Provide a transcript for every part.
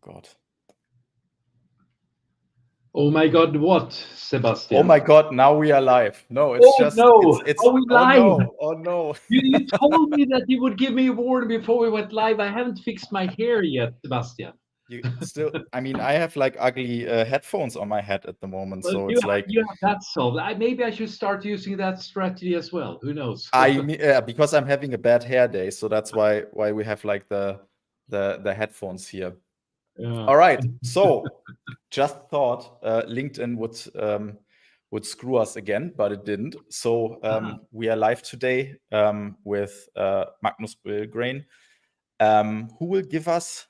God. Oh my God, what, Oh Sebastian? my God, now we are live. No, it's Oh just, no, it's, are we oh live? no, oh no. You told me that you would give me a warning before we went live. I haven't fixed my hair yet, Sebastian. You still, I mean, I have like ugly headphones on my head at the moment. Well, So it's like, you have that solved. Maybe I should start using that strategy as well. Who knows? because I'm having a bad hair day. So that's why we have like the headphones here. Yeah. All right. So just thought LinkedIn would screw us again, but it didn't. So we are live today with Magnus Billgrain, who will give us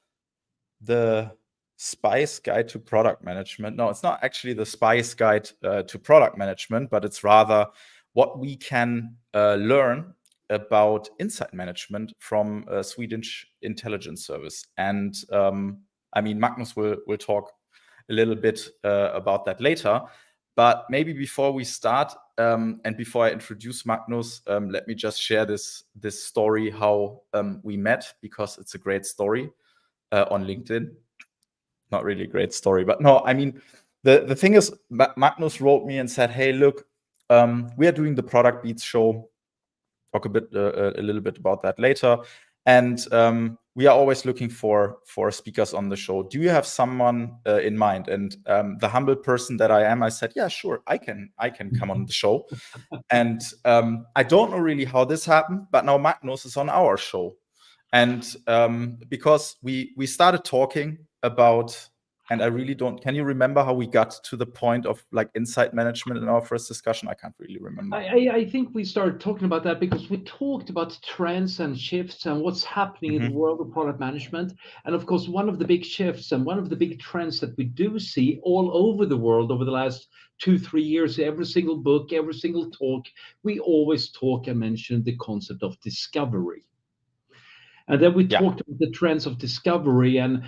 the Spice Guide to Product Management. No, it's not actually the Spice Guide to Product Management, but it's rather what we can learn about insight management from a Swedish intelligence service. And I mean, Magnus will talk a little bit about that later. But maybe before we start and before I introduce Magnus, let me just share this story how we met, because it's a great story on LinkedIn. Not really a great story, but no, I mean, the thing is, Magnus wrote me and said, hey, look, we are doing the Product Beats show. Talk a little bit about that later. And we are always looking for speakers on the show. Do you have someone in mind? And the humble person that I am, I said, yeah, sure, I can come on the show. And I don't know really how this happened, but now Magnus is on our show. And because we started talking about, and I really don't, can you remember how we got to the point of like insight management in our first discussion? I can't really remember. I think we started talking about that because we talked about trends and shifts and what's happening in the world of product management. And of course, one of the big shifts and one of the big trends that we do see all over the world over the last 2-3 years, every single book, every single talk, we always talk and mention the concept of discovery. And then we talked about the trends of discovery and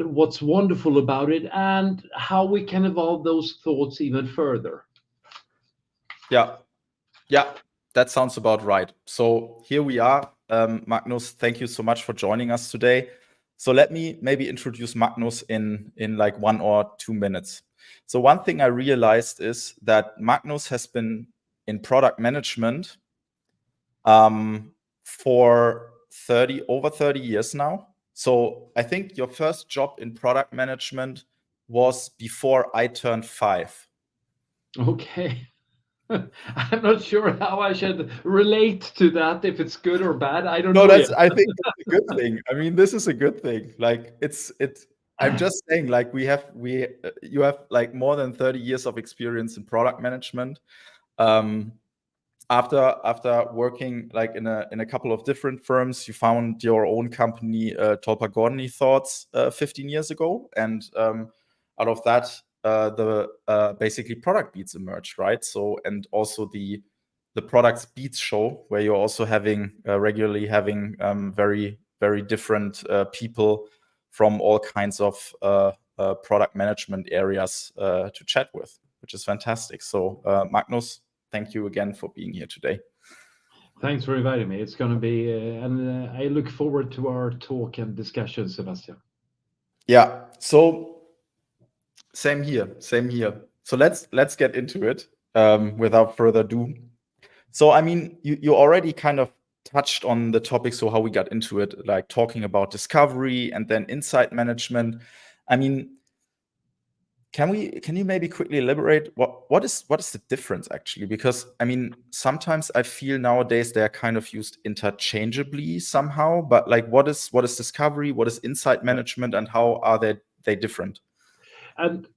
what's wonderful about it and how we can evolve those thoughts even further. Yeah, that sounds about right. So here we are. Magnus, thank you so much for joining us today. So let me maybe introduce Magnus in like 1 or 2 minutes. So one thing I realized is that Magnus has been in product management for over 30 years now. So I think your first job in product management was before I turned 5. Okay. I'm not sure how I should relate to that, if it's good or bad. I don't know yet. I think it's a good thing. I mean, this is a good thing. Like I'm just saying, like you have like more than 30 years of experience in product management. After working like in a couple of different firms, you found your own company, Tolpa Thoughts, 15 years ago, and out of that, the basically Product Beats emerged, right? So, and also the Products Beats show, where you're also having regularly having very very different people from all kinds of product management areas to chat with, which is fantastic. So, Magnus, thank you again for being here today. Thanks for inviting me. It's going to be, and I look forward to our talk and discussion, Sebastian. Yeah. So same here. So let's get into it without further ado. So I mean, you already kind of touched on the topic. So how we got into it, like talking about discovery and then insight management. I mean, can you maybe quickly elaborate what is the difference actually? Because I mean, sometimes I feel nowadays they are kind of used interchangeably somehow, but like what is discovery, what is insight management, and how are they different? And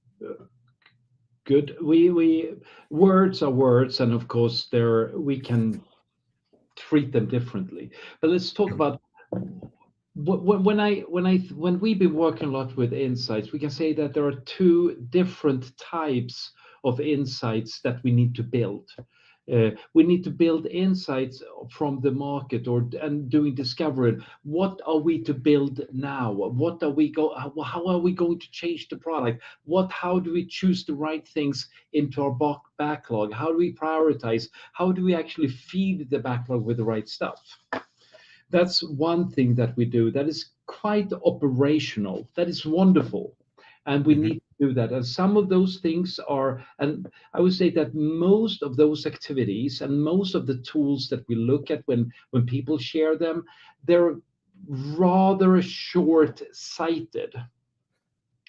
good, we words are words, and of course we can treat them differently. But let's talk about when we've been working a lot with insights, we can say that there are 2 different types of insights that we need to build. We need to build insights from the market and doing discovery. What are we to build now? How are we going to change the product? How do we choose the right things into our backlog? How do we prioritize? How do we actually feed the backlog with the right stuff? That's one thing that we do that is quite operational. That is wonderful. And we need to do that. And some of those things are, and I would say that most of those activities and most of the tools that we look at when people share them, they're rather short-sighted.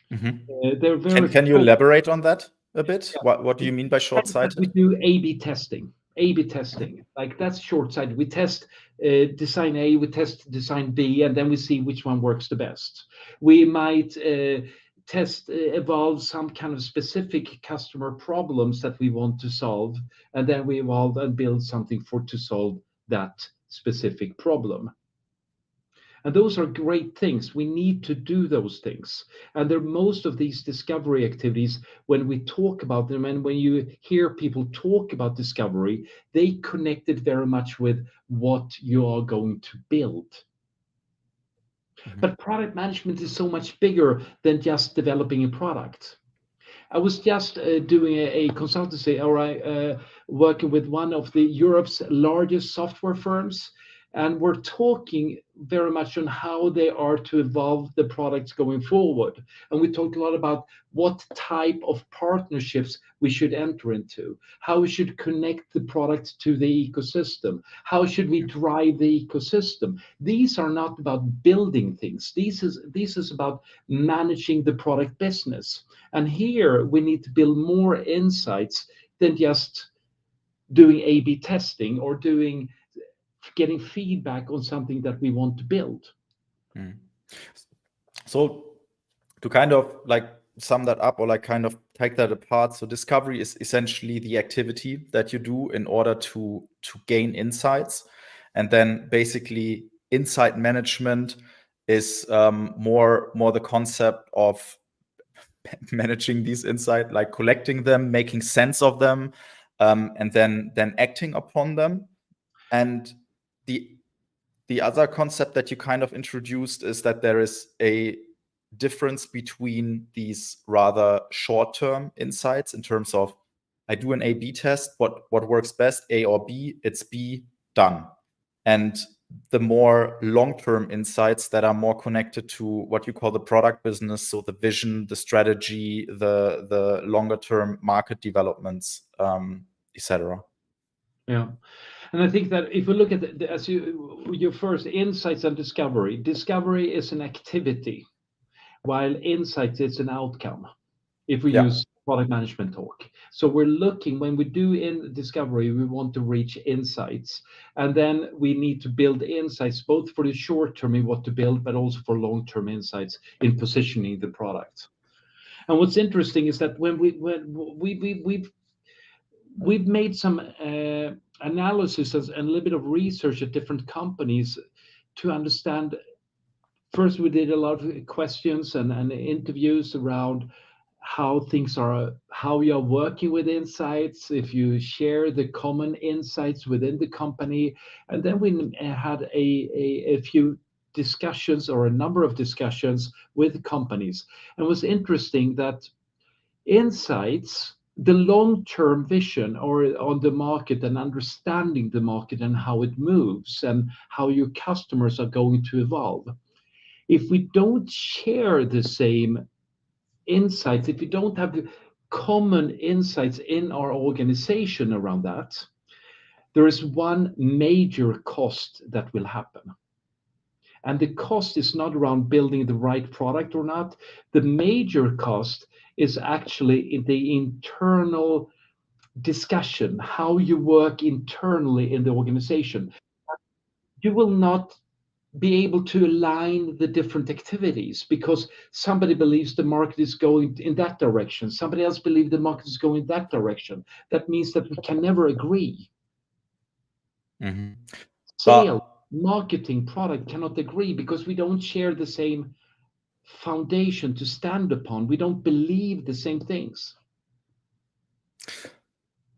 They're very Can you elaborate on that a bit? What do you mean by we short-sighted? do A/B testing. A/B testing, like that's short-sighted. We test design A, we test design B, and then we see which one works the best. We might evolve some kind of specific customer problems that we want to solve, and then we evolve and build something to solve that specific problem. And those are great things. We need to do those things. And most of these discovery activities, when we talk about them and when you hear people talk about discovery, they connect it very much with what you are going to build. But product management is so much bigger than just developing a product. I was just doing a consultancy, or working with one of the Europe's largest software firms, and we're talking very much on how they are to evolve the products going forward. And we talked a lot about what type of partnerships we should enter into, how we should connect the product to the ecosystem, how should we drive the ecosystem. These are not about building things. This is about managing the product business. And here we need to build more insights than just doing A/B testing or getting feedback on something that we want to build. So to kind of like sum that up or like kind of take that apart, so discovery is essentially the activity that you do in order to gain insights, and then basically insight management is more the concept of managing these insights, like collecting them, making sense of them, and then acting upon them. And the other concept that you kind of introduced is that there is a difference between these rather short-term insights in terms of I do an A/B test, what works best, A or B, it's B, done. And the more long-term insights that are more connected to what you call the product business, so the vision, the strategy, the longer-term market developments, etc. Yeah. And I think that if we look at as your first insights and discovery is an activity, while insights is an outcome. If we use product management talk, so we're looking when we do in discovery, we want to reach insights, and then we need to build insights both for the short term in what to build, but also for long term insights in positioning the product. And what's interesting is that when we've made some analysis and a little bit of research at different companies to understand. First, we did a lot of questions and interviews around how things are, how you're working with insights, if you share the common insights within the company. And then we had a few discussions, or a number of discussions with companies. And it was interesting that insights, the long-term vision or on the market and understanding the market and how it moves and how your customers are going to evolve. If we don't share the same insights, if we don't have the common insights in our organization around that, there is one major cost that will happen. And the cost is not around building the right product or not. The major cost is actually in the internal discussion, how you work internally in the organization. You will not be able to align the different activities because somebody believes the market is going in that direction. Somebody else believes the market is going that direction. That means that we can never agree. Sales, marketing, product cannot agree because we don't share the same foundation to stand upon. We don't believe the same things.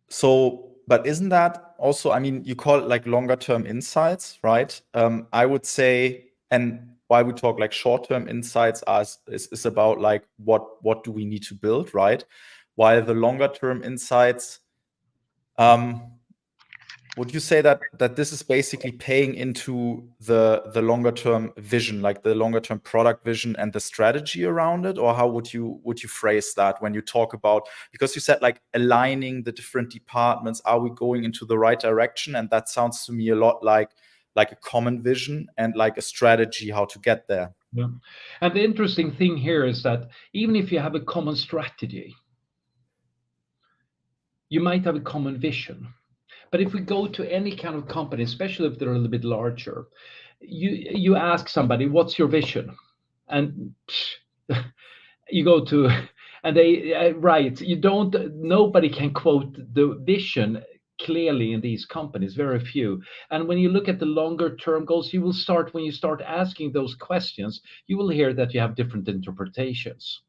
So, but isn't that also, I mean, you call it like longer term insights, right? I would say, and why we talk like short term insights is about like what do we need to build, right? While the longer term insights, would you say that this is basically paying into the longer term vision, like the longer term product vision and the strategy around it? Or how would you phrase that when you talk about, because you said like aligning the different departments, are we going into the right direction? And that sounds to me a lot like a common vision and like a strategy how to get there. Yeah. And the interesting thing here is that even if you have a common strategy, you might have a common vision. But if we go to any kind of company, especially if they're a little bit larger, you ask somebody, "What's your vision?" And you go to, and they right. You don't. Nobody can quote the vision clearly in these companies. Very few. And when you look at the longer term goals, you will start when you start asking those questions. You will hear that you have different interpretations.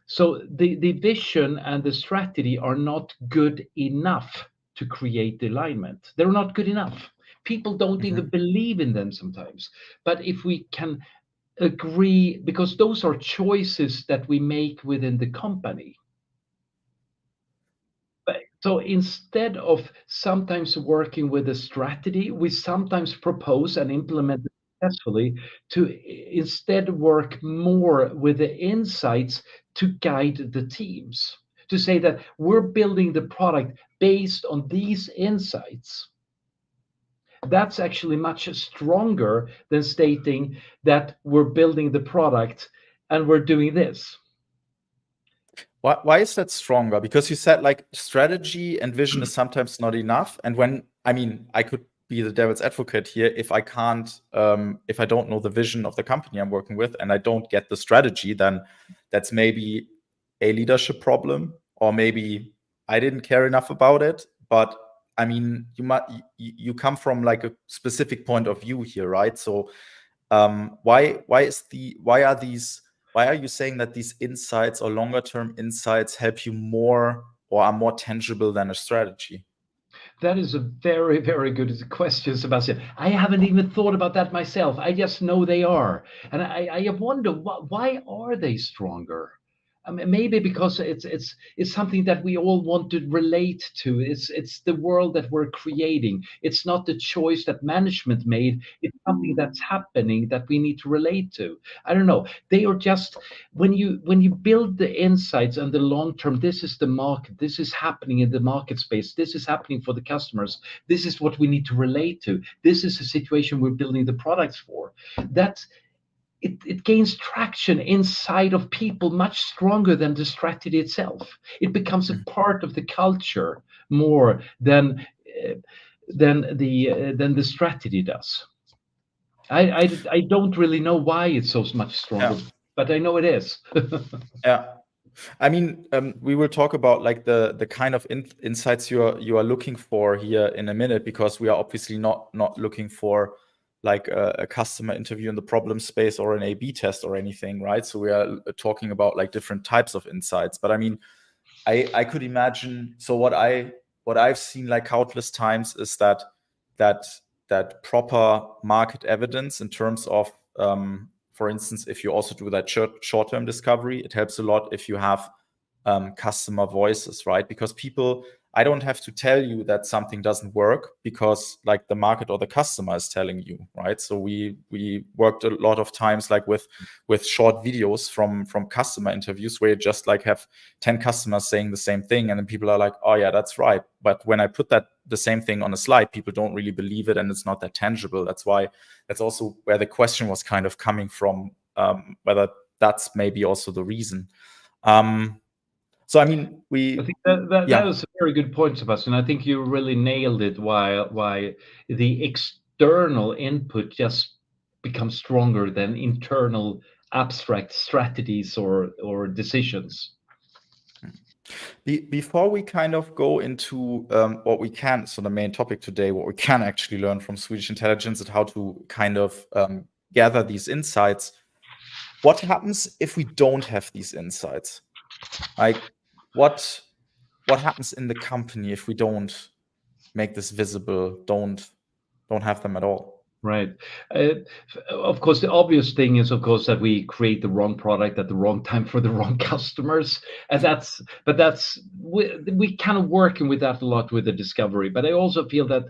So the vision and the strategy are not good enough to create the alignment. They're not good enough. People don't even believe in them sometimes. But if we can agree, because those are choices that we make within the company. So instead of sometimes working with a strategy, we sometimes propose and implement it successfully to instead work more with the insights to guide the teams. To say that we're building the product based on these insights. That's actually much stronger than stating that we're building the product and we're doing this. Why is that stronger? Because you said like strategy and vision is sometimes not enough. And when, I mean, I could be the devil's advocate here. If I can't, if I don't know the vision of the company I'm working with and I don't get the strategy, then that's maybe a leadership problem, or maybe I didn't care enough about it. But I mean, you come from like a specific point of view here, right? So why are you saying that these insights or longer term insights help you more or are more tangible than a strategy? That is a very, very good question, Sebastian. I haven't even thought about that myself. I just know they are. And I wonder why are they stronger? I mean, maybe because it's something that we all want to relate to. It's the world that we're creating. It's not the choice that management made. It's something that's happening that we need to relate to. I don't know. They are just when you build the insights and the long term. This is the market. This is happening in the market space. This is happening for the customers. This is what we need to relate to. This is the situation we're building the products for. That's it gains traction inside of people much stronger than the strategy itself. It becomes a part of the culture more than the strategy does. I don't really know why it's so much stronger, but I know it is. Yeah. I mean, we will talk about like the kind of insights you are looking for here in a minute, because we are obviously not looking for like a customer interview in the problem space or an A/B test or anything, right? So we are talking about like different types of insights. But I mean, I could imagine. So what I've seen like countless times is that proper market evidence in terms of, for instance, if you also do that short-term discovery, it helps a lot if you have customer voices, right? Because I don't have to tell you that something doesn't work, because like the market or the customer is telling you, right? So we worked a lot of times like with short videos from customer interviews, where you just like have 10 customers saying the same thing, and then people are like, oh yeah, that's right. But when I put the same thing on a slide, people don't really believe it, and it's not that tangible. That's also where the question was kind of coming from, whether that's maybe also the reason. So I mean, I think that was a very good point, Sebastian. I think you really nailed it. Why the external input just becomes stronger than internal abstract strategies or decisions. Before we kind of go into what we can, so the main topic today, what we can actually learn from Swedish intelligence and how to kind of gather these insights. What happens if we don't have these insights? Like, what happens in the company if we don't make this visible, don't have them at all? Right. Of course, the obvious thing is, of course, that we create the wrong product at the wrong time for the wrong customers, and we kind of working with that a lot with the discovery. But I also feel that,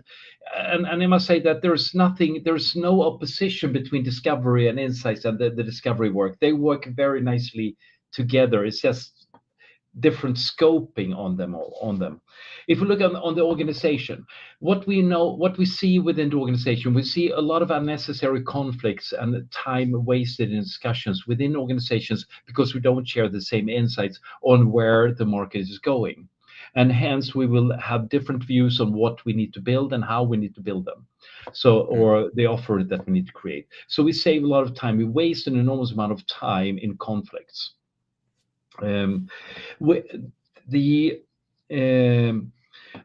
and I must say that there's no opposition between discovery and insights and the discovery work. They work very nicely together. It's just different scoping on them. If we look on the organization, what we know, what we see within the organization, we see a lot of unnecessary conflicts and time wasted in discussions within organizations because we don't share the same insights on where the market is going. And hence we will have different views on what we need to build and how we need to build them. So, or the offer that we need to create. So we save a lot of time. We waste an enormous amount of time in conflicts. Um, the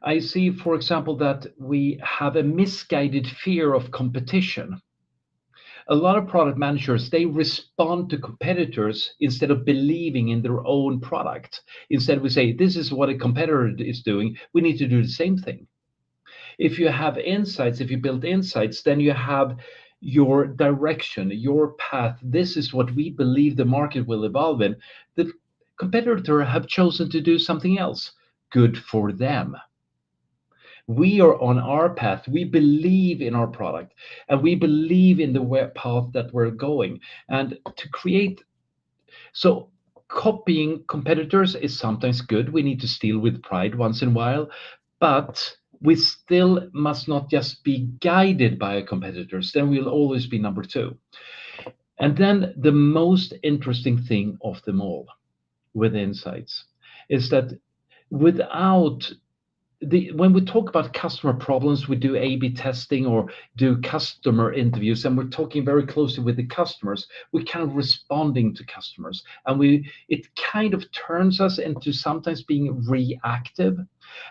I see, for example, that we have a misguided fear of competition. A lot of product managers, they respond to competitors instead of believing in their own product. Instead, we say, this is what a competitor is doing. We need to do the same thing. If you have insights, if you build insights, then you have your direction, your path. This is what we believe the market will evolve in. The competitor have chosen to do something else. Good for them. We are on our path. We believe in our product and we believe in the path that we're going. And to create, so copying competitors is sometimes good. We need to steal with pride once in a while, but we still must not just be guided by our competitors. Then we'll always be number two. And then the most interesting thing of them all with insights is that without when we talk about customer problems, we do A/B testing or do customer interviews, and we're talking very closely with the customers. We're kind of responding to customers, and it kind of turns us into sometimes being reactive.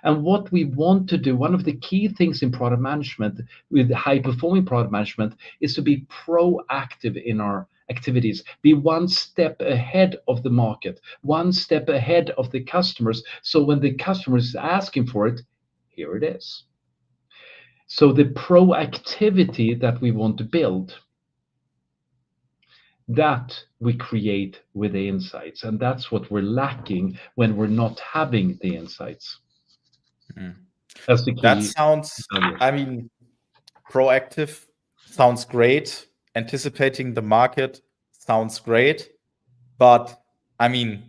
And what we want to do, one of the key things in product management, with high performing product management, is to be proactive in our activities, be one step ahead of the market, one step ahead of the customers. So when the customer is asking for it, here it is. So the proactivity that we want to build, that we create with the insights. And that's what we're lacking when we're not having the insights. That's the key. That sounds, I mean, proactive sounds great. Anticipating the market sounds great. But I mean,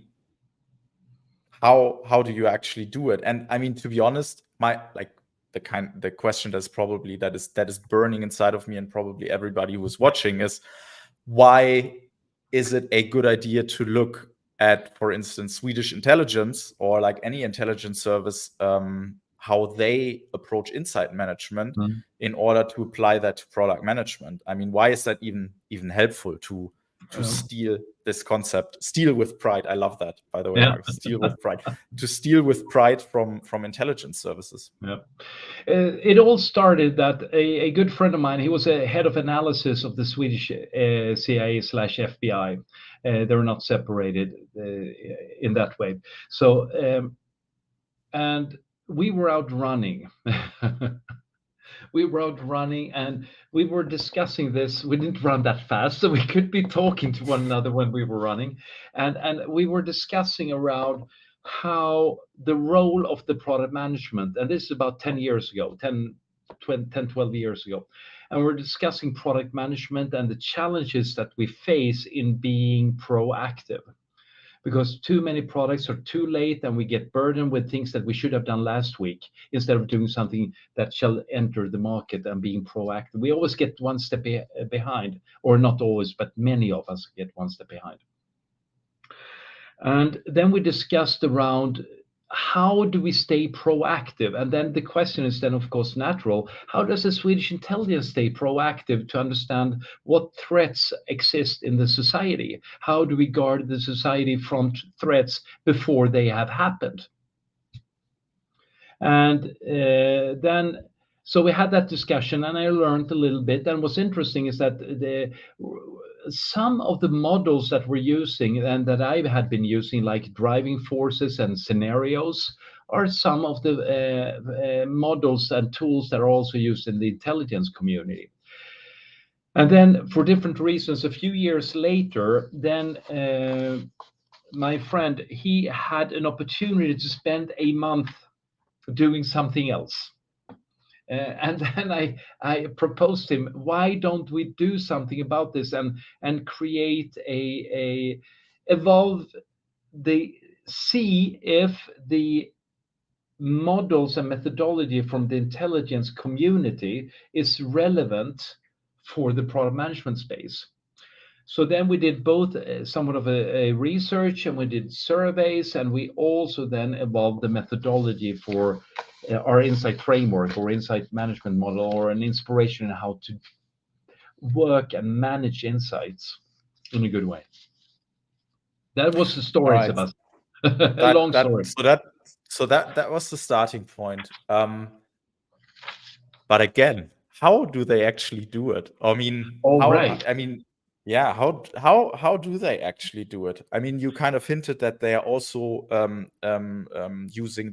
how do you actually do it? And I mean, to be honest, the question that is burning inside of me and probably everybody who's watching is, why is it a good idea to look at, for instance, Swedish intelligence or like any intelligence service, how they approach insight management in order to apply that to product management? I mean, why is that even helpful to steal this concept? Steal with pride. I love that, by the way, Mark. Steal with pride. To steal with pride from intelligence services. Yeah. It all started that a good friend of mine, he was a head of analysis of the Swedish CIA/FBI. They're not separated in that way. So, and we were out running. We were out running and we were discussing this. We didn't run that fast, so we could be talking to one another when we were running. And we were discussing around how the role of the product management, and this is about 10 years ago, 12 years ago. And we're discussing product management and the challenges that we face in being proactive. Because too many products are too late and we get burdened with things that we should have done last week instead of doing something that shall enter the market and being proactive. We always get one step behind, or not always, but many of us get one step behind. And then we discussed around how do we stay proactive? And then the question is then, of course, natural. How does the Swedish intelligence stay proactive to understand what threats exist in the society? How do we guard the society from threats before they have happened? And then, so we had that discussion and I learned a little bit. And what's interesting is that some of the models that we're using and that I had been using, like driving forces and scenarios, are some of the models and tools that are also used in the intelligence community. And then for different reasons, a few years later, then my friend, he had an opportunity to spend a month doing something else. And then I proposed him, why don't we do something about this and create a evolve the see if the models and methodology from the intelligence community is relevant for the product management space. So then we did both somewhat of a research, and we did surveys, and we also then evolved the methodology for our insight framework or insight management model, or an inspiration in how to work and manage insights in a good way. That was the All story, right. Sebastian. A long story. So that was the starting point. But again, how do they actually do it? I mean, All right. yeah, how do they actually do it? I mean, you kind of hinted that they are also using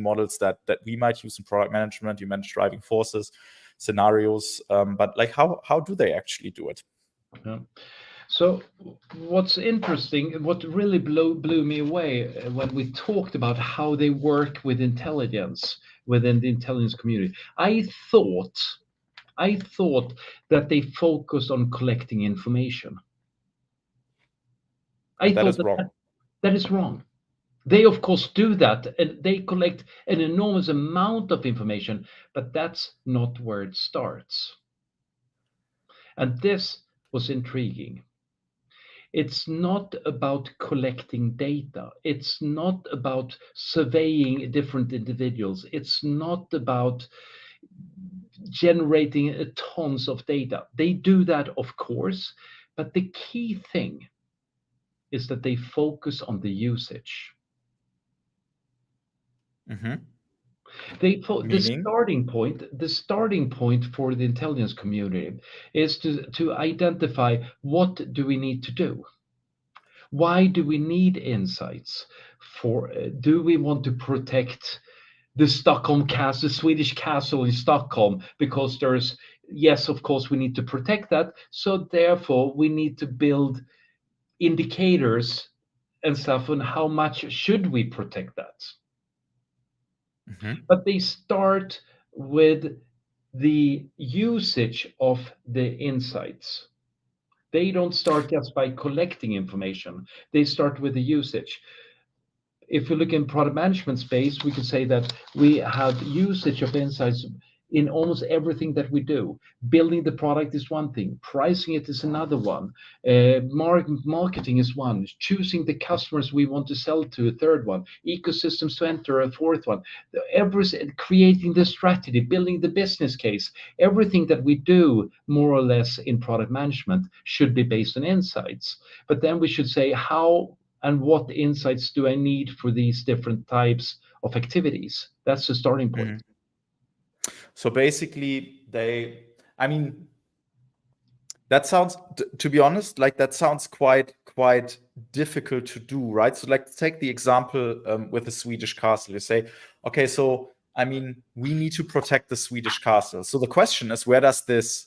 models that we might use in product management. You mentioned driving forces, scenarios, but like how do they actually do it? Yeah. So what's interesting, what really blew me away when we talked about how they work with intelligence within the intelligence community, I thought that they focused on collecting information. I And that thought is wrong. that is wrong. They of course do that, and they collect an enormous amount of information, but that's not where it starts. And this was intriguing. It's not about collecting data. It's not about surveying different individuals. It's not about generating tons of data. They do that, of course, but the key thing is that they focus on the usage. Mm-hmm. The Meaning? starting point for the intelligence community is to identify, what do we need to do? Why do we need insights? For do we want to protect the the Swedish castle in Stockholm? Because there's, yes, of course, we need to protect that. So therefore, we need to build indicators and stuff on how much should we protect that. Mm-hmm. But they start with the usage of the insights. They don't start just by collecting information. They start with the usage. If we look in product management space, we could say that we have usage of insights in almost everything that we do. Building the product is one thing, pricing it is another one, marketing is one, choosing the customers we want to sell to a third one, ecosystems to enter a fourth one. Creating the strategy, building the business case, everything that we do more or less in product management should be based on insights. But then we should say, how and what insights do I need for these different types of activities? That's the starting point. Mm-hmm. So basically, I mean, that sounds, to be honest, like that sounds quite difficult to do, right? So like take the example with the Swedish castle. You say, okay, so I mean, we need to protect the Swedish castle. So the question is, where does this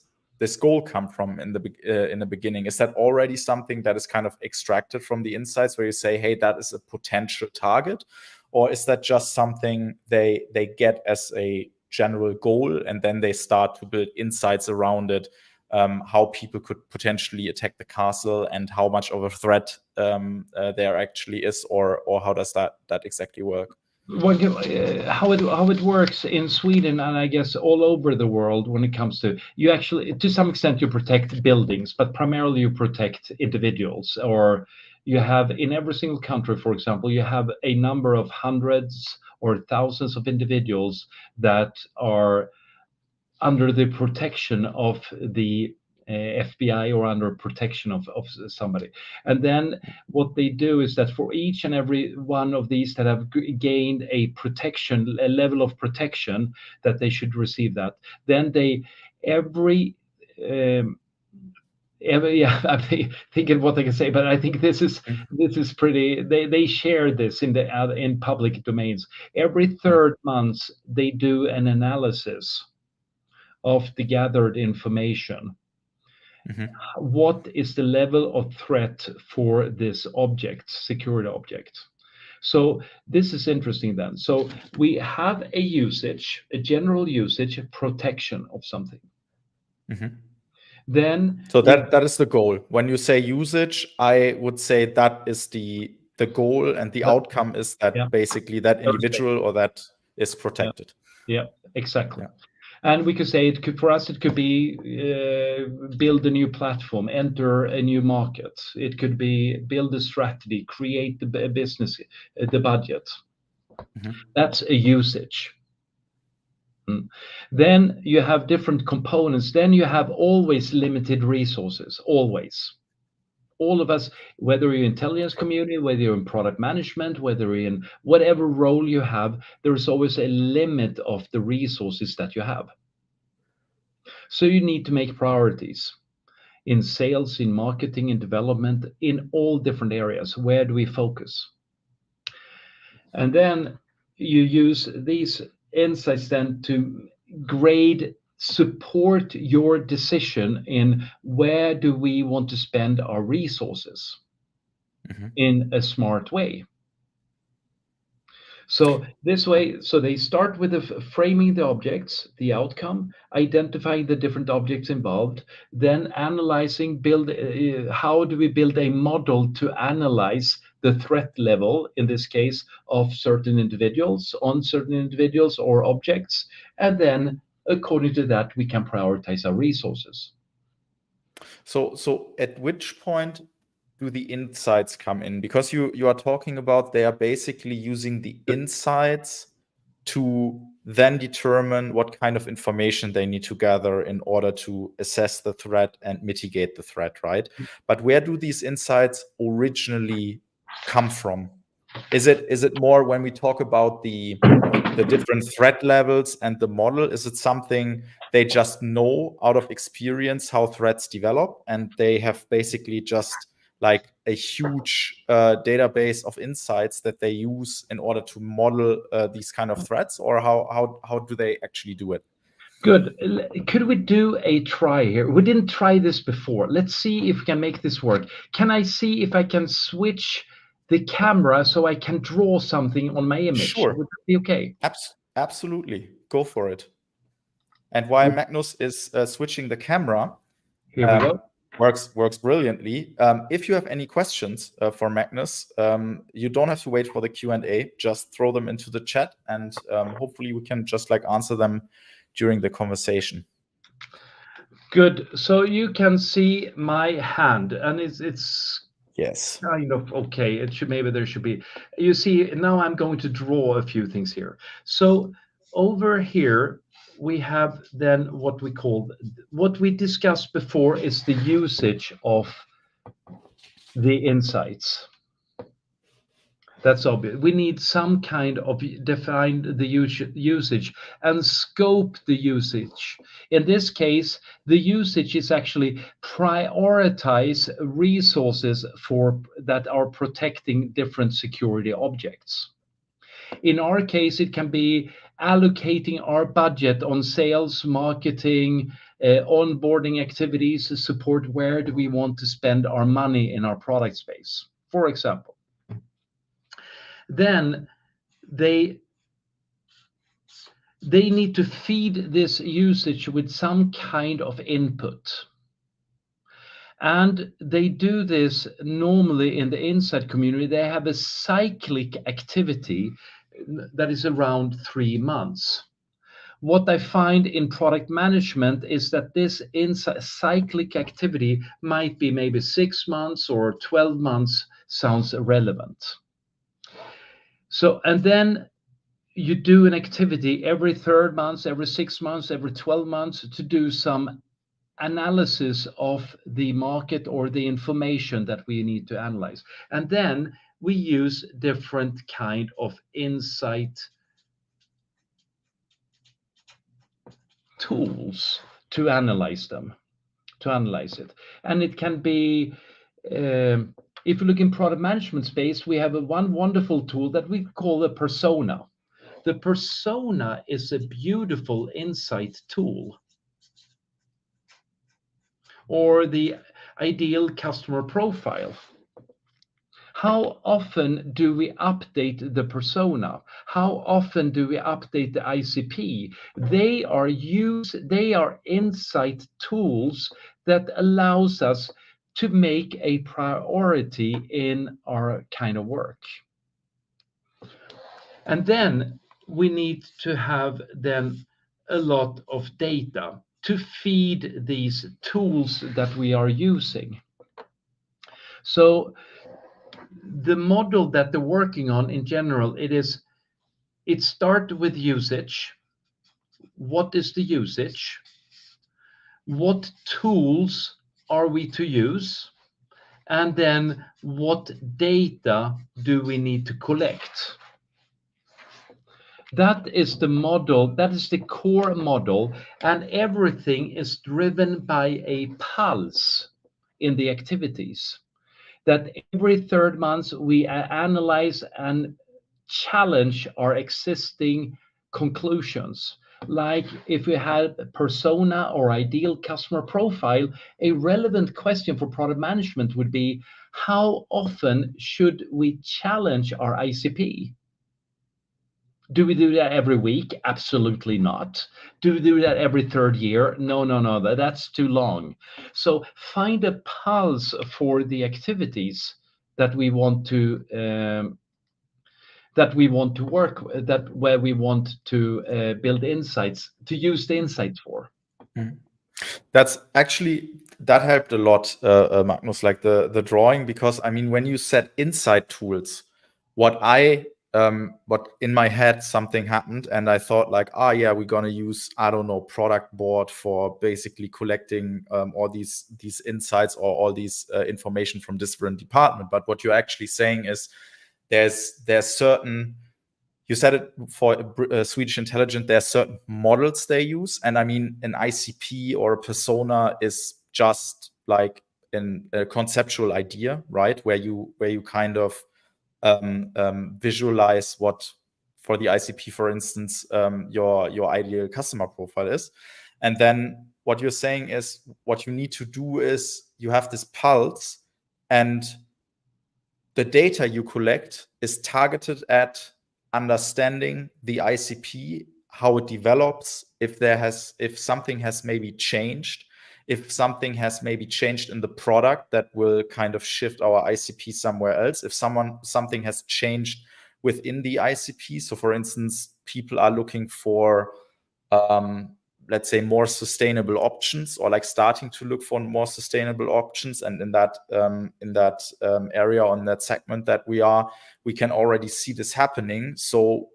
goal come from in the beginning? Is that already something that is kind of extracted from the insights, where you say, hey, that is a potential target, or is that just something they get as a general goal, and then they start to build insights around it? How people could potentially attack the castle, and how much of a threat there actually is, or how does that exactly work? How it works in Sweden, and I guess all over the world, when it comes to, you actually, to some extent, you protect buildings, but primarily you protect individuals. Or you have, in every single country, for example, you have a number of hundreds or thousands of individuals that are under the protection of the FBI, or under protection of somebody. And then what they do is that for each and every one of these that have gained a level of protection, that they should receive that. Then they, yeah, I'm thinking what I can say, but I think this is pretty. They share this in public domains. Every third month, they do an analysis of the gathered information, What is the level of threat for this object, security object? So this is interesting then. So we have a usage, a general usage, a protection of something. Then So that is the goal. When you say usage, I would say that is the goal, and the outcome is that basically that individual or that is protected. Yeah, exactly. And we could say it could, for us, it could be build a new platform, enter a new market. It could be build a strategy, create the business, the budget. That's a usage. Then you have different components. Then you have always limited resources, always. All of us, whether you're in intelligence community, whether you're in product management, whether you're in whatever role you have, there is always a limit of the resources that you have. So you need to make priorities in sales, in marketing, in development, in all different areas. Where do we focus? And then you use these insights then to support your decision in where do we want to spend our resources in a smart way. So this way, so they start with framing the objects, the outcome, identifying the different objects involved, then analyzing, how do we build a model to analyze the threat level, in this case, of certain individuals, on certain individuals or objects, and then according to that, we can prioritize our resources. So at which point do the insights come in? Because you are talking about they are basically using the insights to then determine what kind of information they need to gather in order to assess the threat and mitigate the threat, right? But where do these insights originally come from? Is it more when we talk about the different threat levels and the model? Is it something they just know out of experience how threats develop, and they have basically just like a huge database of insights that they use in order to model these kind of threats? Or how do they actually do it? Good. Could we do a try here? We didn't try this before. Let's see if we can make this work. Can I see if I can switch the camera so I can draw something on my image? Sure. Would that be okay? Absolutely. Go for it. And while Magnus is switching the camera, here we go. Works brilliantly. If you have any questions for Magnus, you don't have to wait for the Q&A. Just throw them into the chat, and hopefully we can just like answer them during the conversation. Good. So you can see my hand, and it's yes, kind of okay. It should, maybe there should be. You see, now I'm going to draw a few things here. So over here we have then what we discussed before is the usage of the insights. That's obvious. We need some kind of define the usage and scope the usage. In this case, the usage is actually prioritize resources that are protecting different security objects. In our case, it can be allocating our budget on sales, marketing, onboarding activities, support. Where do we want to spend our money in our product space, for example? Then they need to feed this usage with some kind of input. And they do this normally in the inside community. They have a cyclic activity that is around 3 months. What I find in product management is that this cyclic activity might be maybe 6 months or 12 months, sounds relevant. So, and then you do an activity every 3 months, every 6 months, every 12 months to do some analysis of the market or the information that we need to analyze. And then we use different kind of insight tools to analyze it. And it can be, if you look in product management space, we have one wonderful tool that we call a persona. The persona is a beautiful insight tool. or the ideal customer profile. How often do we update the persona? How often do we update the ICP? They are insight tools that allows us to make a priority in our kind of work. And then we need to have then a lot of data to feed these tools that we are using. So the model that they're working on in general, it starts with usage. What is the usage? What tools are we to use? And then what data do we need to collect? That is the model, that is the core model, and everything is driven by a pulse in the activities. That every 3rd month we analyze and challenge our existing conclusions. Like if we had a persona or ideal customer profile, a relevant question for product management would be, how often should we challenge our ICP? Do we do that every week? Absolutely not. Do we do that every 3rd year? No, that's too long. So find a pulse for the activities that we want to work, that where we want to build insights, to use the insights for. That's actually, that helped a lot, Magnus, like the drawing, because I mean, when you said insight tools, what in my head, something happened and I thought like, yeah, we're gonna use, I don't know, product board for basically collecting all these insights or all these information from different departments. But what you're actually saying is there's certain, you said it for Swedish Intelligent, there are certain models they use. And I mean, an ICP or a persona is just like a conceptual idea, right? Where you kind of visualize what, for the ICP, for instance, your ideal customer profile is. And then what you're saying is, what you need to do is you have this pulse, and the data you collect is targeted at understanding the ICP, how it develops, if something has maybe changed, if something has maybe changed in the product that will kind of shift our ICP somewhere else, if something has changed within the ICP. So for instance, people are looking for let's say more sustainable options, or like starting to look for more sustainable options, and in that area, on that segment that we can already see this happening. So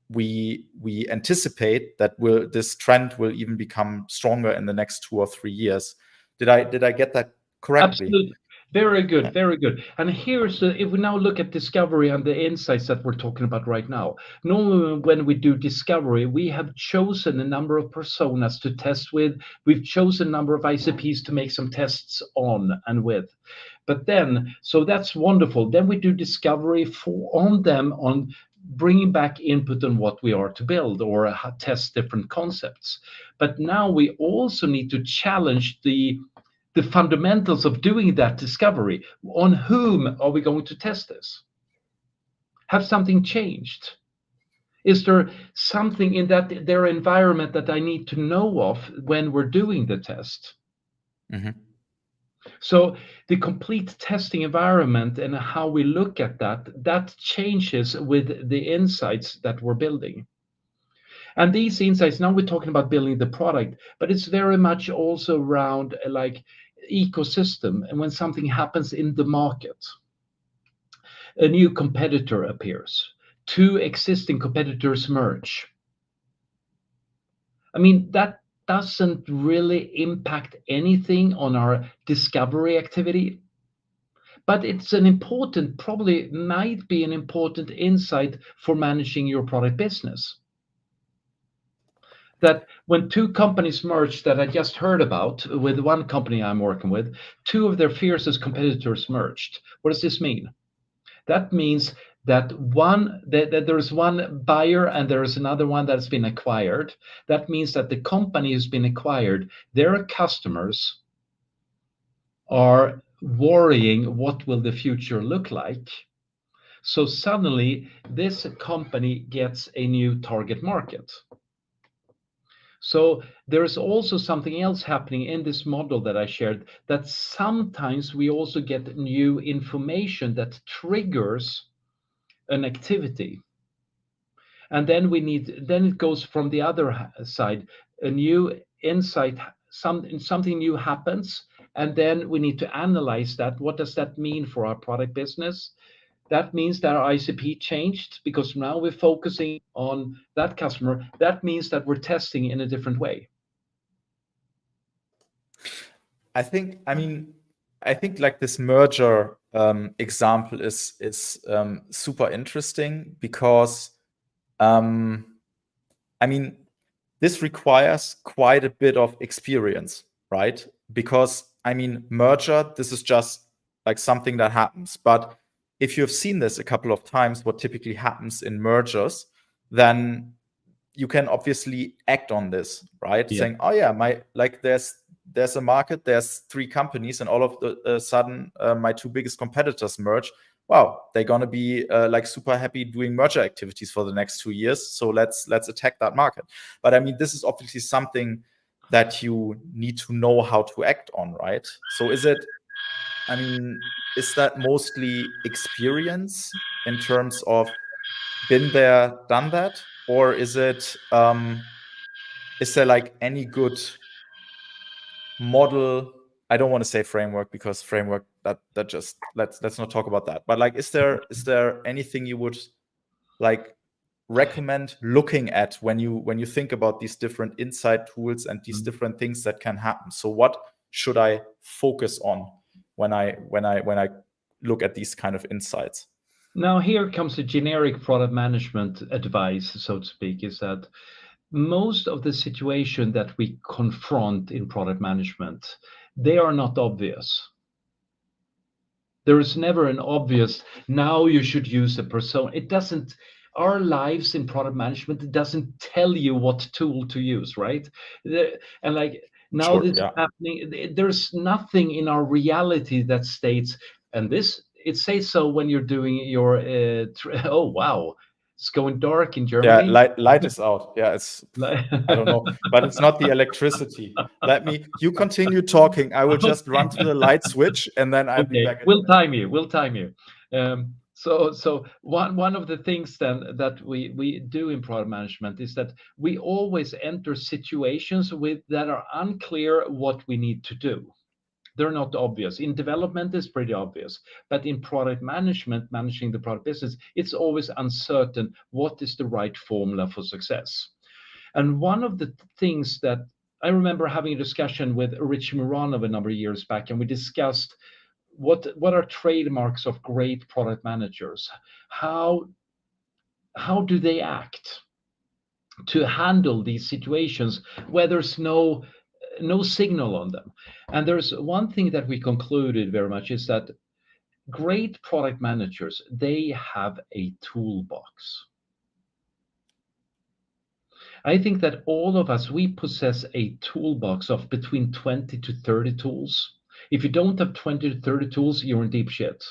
we anticipate that this trend will even become stronger in the next 2 or 3 years. Did I get that correctly? Absolutely. Very good, very good. And here's if we now look at discovery and the insights that we're talking about right now. Normally, when we do discovery, we have chosen a number of personas to test with. We've chosen a number of ICPs to make some tests on and with. But then, so that's wonderful. Then we do discovery on them, on bringing back input on what we are to build or test different concepts. But now we also need to challenge the fundamentals of doing that discovery. On whom are we going to test this? Have something changed? Is there something in their environment that I need to know of when we're doing the test? Mm-hmm. So the complete testing environment and how we look at that changes with the insights that we're building. And these insights, now we're talking about building the product, but it's very much also around like ecosystem. And when something happens in the market, a new competitor appears, 2 existing competitors merge. I mean, that doesn't really impact anything on our discovery activity, but it's an important, probably might be an important insight for managing your product business. That when 2 companies merge, that I just heard about with one company I'm working with, 2 of their fiercest competitors merged. What does this mean? That means that that there is one buyer and there is another one that's been acquired. That means that the company has been acquired, their customers are worrying what will the future look like. So suddenly this company gets a new target market. So there is also something else happening in this model that I shared, that sometimes we also get new information that triggers an activity. And then it goes from the other side, a new insight, something new happens, and then we need to analyze that. What does that mean for our product business? That means that our ICP changed because now we're focusing on that customer. That means that we're testing in a different way. I think like this merger example is super interesting because I mean, this requires quite a bit of experience, right? Because I mean, merger, this is just like something that happens. But if you've seen this a couple of times, what typically happens in mergers, then you can obviously act on this, right? Yeah. Saying, oh yeah, there's a market, there's 3 companies, and all of a sudden my 2 biggest competitors merge. Wow, they're gonna be like super happy doing merger activities for the next 2 years. So let's attack that market. But I mean, this is obviously something that you need to know how to act on, right? So is that mostly experience in terms of been there, done that, or is there like any good model? I don't want to say framework because framework that just let's not talk about that. But like, is there anything you would like recommend looking at when you think about these different insight tools and these different things that can happen? So what should I focus on when I look at these kind of insights? Now, here comes the generic product management advice, so to speak, is that most of the situation that we confront in product management, they are not obvious. There is never an obvious, now you should use a persona. It doesn't, our lives in product management, it doesn't tell you what tool to use, right? And like now Sure, this is yeah. happening, there's nothing in our reality that states, and this, it says so when you're doing your, oh, wow, it's going dark in Yeah, Germany. light is out. Yeah, I don't know, but it's not the electricity. You continue talking. I will just run to the light switch and then I'll be Okay, back in a we'll minute. time you. We'll time you. So one of the things then that we do in product management is that we always enter situations with that are unclear what we need to do. They're not obvious. In development, it's pretty obvious, but in product management, managing the product business, it's always uncertain what is the right formula for success. And one of the things that I remember having a discussion with Rich Muranov a number of years back, and we discussed what are trademarks of great product managers? How do they act to handle these situations where there's no signal on them? And there's one thing that we concluded very much is that great product managers, they have a toolbox. I think that all of us, we possess a toolbox of between 20 to 30 tools. If you don't have 20 to 30 tools, you're in deep shit.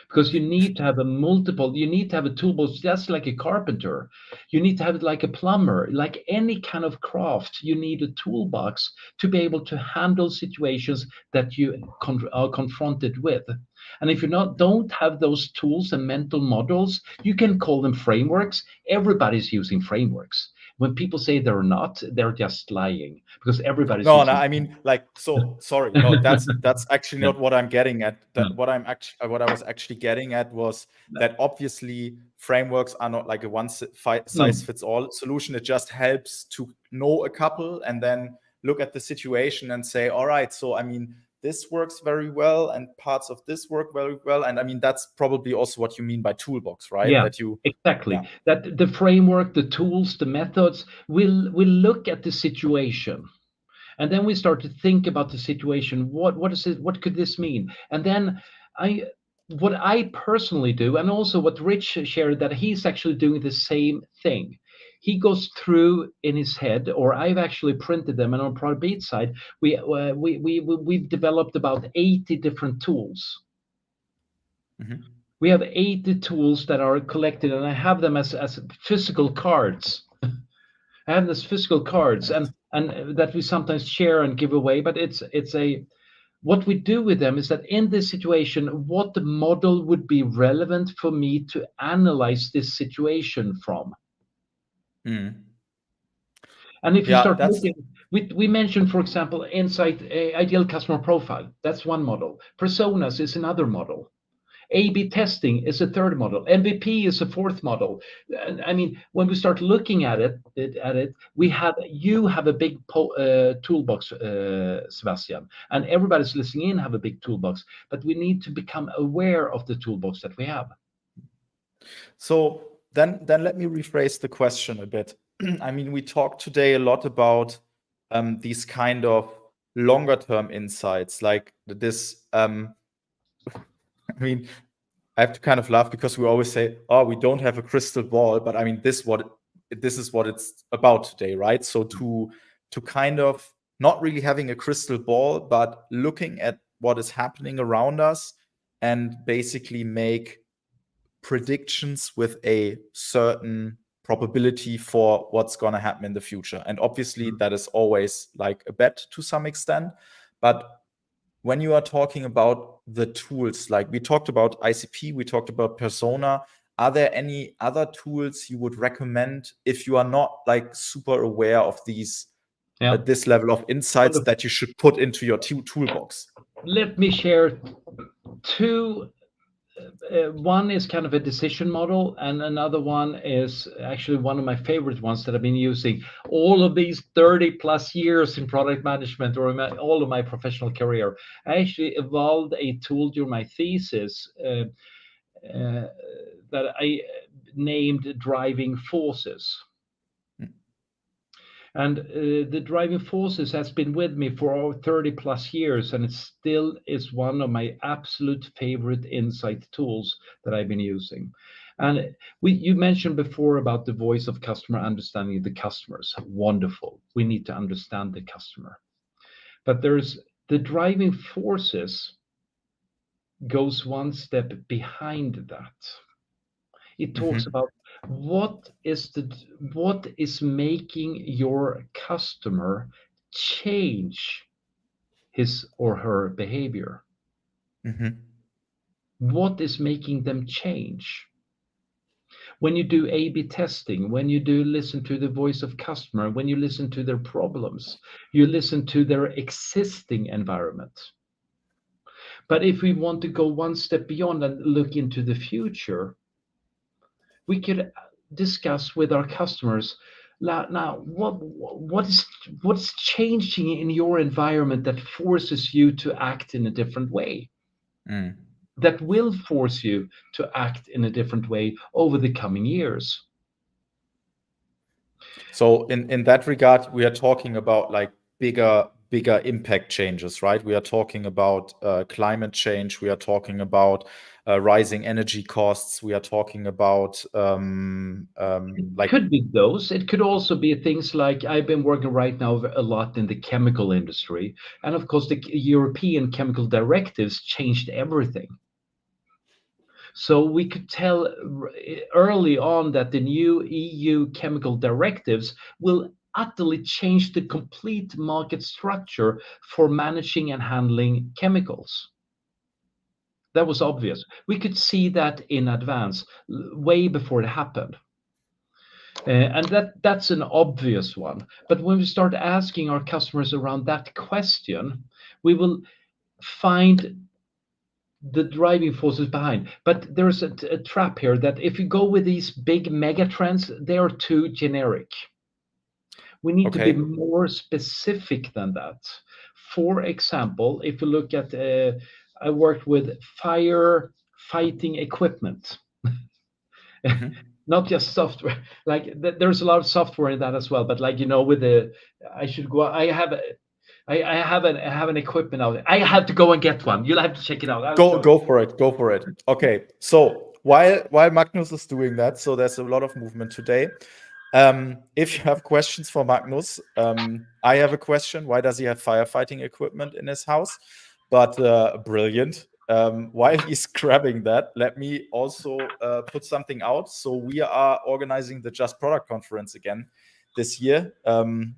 Because you need to have you need to have a toolbox just like a carpenter. You need to have it like a plumber, like any kind of craft. You need a toolbox to be able to handle situations that you are confronted with. And if you don't have those tools and mental models, you can call them frameworks. Everybody's using frameworks. When people say they're not, they're just lying because everybody's No, using. I mean, like, so sorry. No, that's actually Yeah. not what I'm getting at. Mm. What I was actually getting at was that obviously frameworks are not like a one No. size fits all solution. It just helps to know a couple and then look at the situation and say, all right, so I mean, this works very well and parts of this work very well. And I mean, that's probably also what you mean by toolbox, right? Yeah, That you, exactly. yeah. That the framework, the tools, the methods, we'll look at the situation. And then we start to think about the situation. What is it? What could this mean? And then what I personally do, and also what Rich shared, that he's actually doing the same thing. he goes through in his head, or I've actually printed them, and on Product Beat side, we've developed about 80 different tools. We have 80 tools that are collected, and I have them as physical cards. I have these physical cards, and that we sometimes share and give away. But what we do with them is that in this situation, what model would be relevant for me to analyze this situation from? And if you start looking, we mentioned, for example, insight, ideal customer profile. That's one model. Personas is another model. A/B testing is a third model. MVP is a fourth model. I mean, when we start looking at it, you have a big toolbox, Sebastian, and everybody's listening in have a big toolbox. But we need to become aware of the toolbox that we have. So then let me rephrase the question a bit. I mean, we talked today a lot about these kind of longer term insights, like this. I mean, I have to kind of laugh because we always say, "Oh, we don't have a crystal ball," but I mean, this is what it's about today, right? So to kind of not really having a crystal ball, but looking at what is happening around us and basically make predictions with a certain probability for what's going to happen in the future. And obviously that is always like a bet to some extent. But when you are talking about the tools, like we talked about ICP, we talked about Persona, are there any other tools you would recommend if you are not like super aware of these this level of insights that you should put into your toolbox? Let me share two. One is kind of a decision model, and another one is actually one of my favorite ones that I've been using all of these 30 plus years in product management, or all of my professional career. I actually evolved a tool during my thesis that I named Driving Forces. And the Driving Forces has been with me for over 30 plus years, and it still is one of my absolute favorite insight tools that I've been using. And you mentioned before about the voice of customer, understanding the customers. Wonderful. We need to understand the customer. But there's the Driving Forces goes one step behind that. It talks about what is making your customer change his or her behavior. What is making them change? When you do A/B testing, when you do listen to the voice of customer, when you listen to their problems, you listen to their existing environment. But if we want to go one step beyond and look into the future, we could discuss with our customers now what's changing in your environment that forces you to act in a different way, that will force you to act in a different way over the coming years. So in that regard, we are talking about like bigger impact changes, right? We are talking about climate change. We are talking about rising energy costs. We are talking about like could be those. It could also be things like I've been working right now a lot in the chemical industry, and of course the European chemical directives changed everything. So we could tell early on that the new EU chemical directives will utterly change the complete market structure for managing and handling chemicals. That was obvious. We could see that in advance, way before it happened. And that's an obvious one. But when we start asking our customers around that question, we will find the driving forces behind. But there's a trap here that if you go with these big mega trends, they are too generic. We need to be more specific than that. For example, if you look at, I worked with firefighting equipment, not just software. Like there's a lot of software in that as well. But like with the, I have an equipment out there. I have to go and get one. You'll have to check it out. Go for it. Okay, so while Magnus is doing that, so there's a lot of movement today. If you have questions for Magnus, I have a question. Why does he have firefighting equipment in his house? But brilliant. While he's grabbing that, let me also put something out. So we are organizing the Just Product Conference again this year on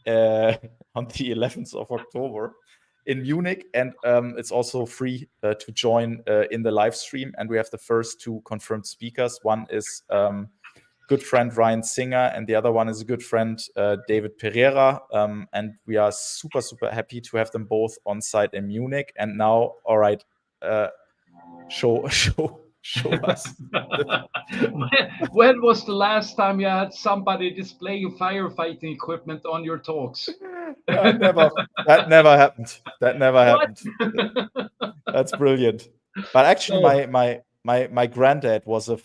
the 11th of October in Munich, and it's also free to join in the live stream. And we have the first 2 confirmed speakers. One is good friend Ryan Singer, and the other one is a good friend David Pereira. And we are super, super happy to have them both on site in Munich. And now, all right, show us. When was the last time you had somebody displaying firefighting equipment on your talks? That never happened. That never What? happened. That's brilliant. But actually, my granddad was a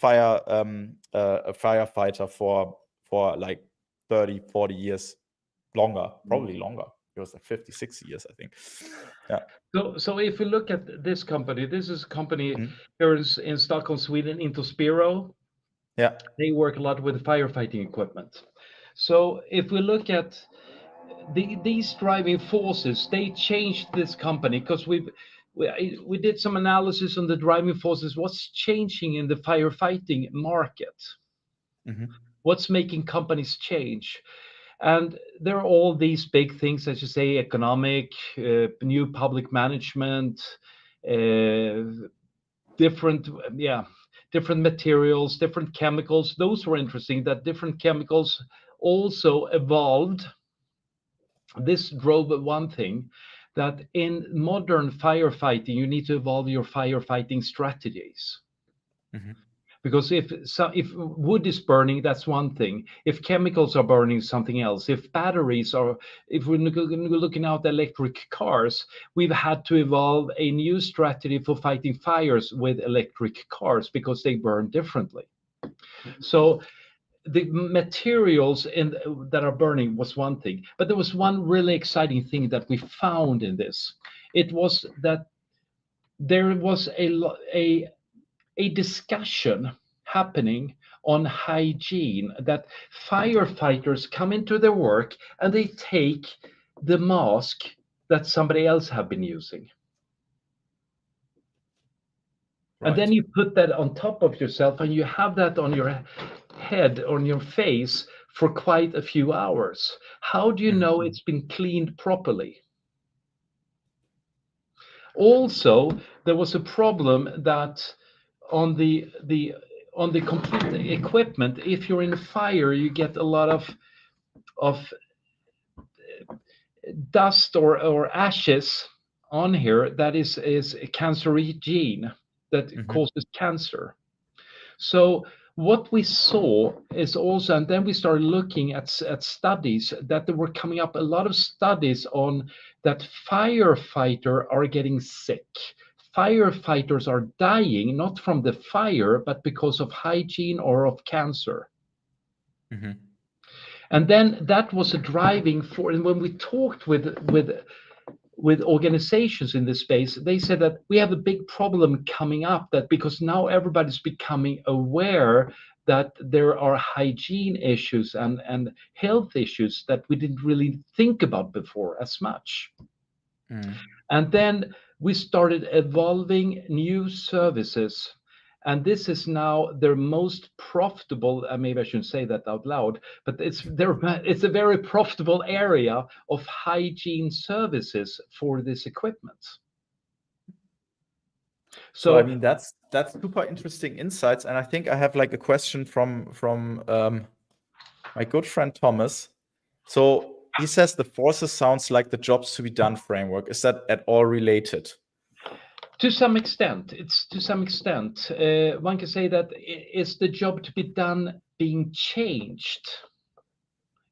firefighter for like 30, 40 years, longer, probably longer. It was like 50, 60 years, I think. Yeah. So if we look at this company, this is a company here in Stockholm, Sweden, Intospiro. Yeah. They work a lot with firefighting equipment. So if we look at these driving forces, they changed this company because we did some analysis on the driving forces. What's changing in the firefighting market? What's making companies change? And there are all these big things, as you say, economic, new public management, different materials, different chemicals. Those were interesting, that different chemicals also evolved. This drove one thing, that in modern firefighting, you need to evolve your firefighting strategies. Because if wood is burning, that's one thing. If chemicals are burning, something else. If batteries are, if we're looking at electric cars, we've had to evolve a new strategy for fighting fires with electric cars because they burn differently. So the materials that are burning was one thing, but there was one really exciting thing that we found in this. It was that there was a discussion happening on hygiene, that firefighters come into their work and they take the mask that somebody else have been using. Right. And then you put that on top of yourself and you have that on your head, on your face for quite a few hours. How do you know it's been cleaned properly? Also, there was a problem that on the complete equipment, if you're in a fire, you get a lot of dust or ashes on here that is cancerogene, that causes cancer. So what we saw is also, and then we started looking at studies, that there were coming up a lot of studies on that firefighters are getting sick. Firefighters are dying, not from the fire, but because of hygiene or of cancer. And then that was a driving force. And when we talked with organizations in this space, they said that we have a big problem coming up, that because now everybody's becoming aware that there are hygiene issues and health issues that we didn't really think about before as much. And then we started evolving new services. And this is now their most profitable, maybe I shouldn't say that out loud, but it's a very profitable area of hygiene services for this equipment. So I mean, that's super interesting insights. And I think I have like a question from my good friend Thomas. So he says the forces sounds like the jobs to be done framework. Is that at all related? To some extent, one can say that is the job to be done being changed?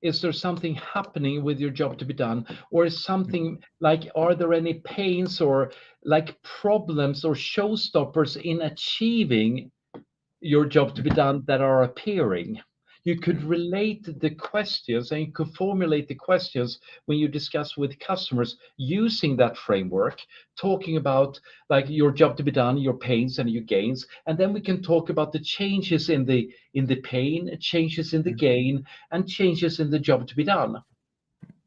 Is there something happening with your job to be done? Or is something like, are there any pains or like problems or showstoppers in achieving your job to be done that are appearing? you could relate the questions and you could formulate the questions when you discuss with customers using that framework, talking about like your job to be done, your pains and your gains, and then we can talk about the changes in the pain, changes in the gain, and changes in the job to be done.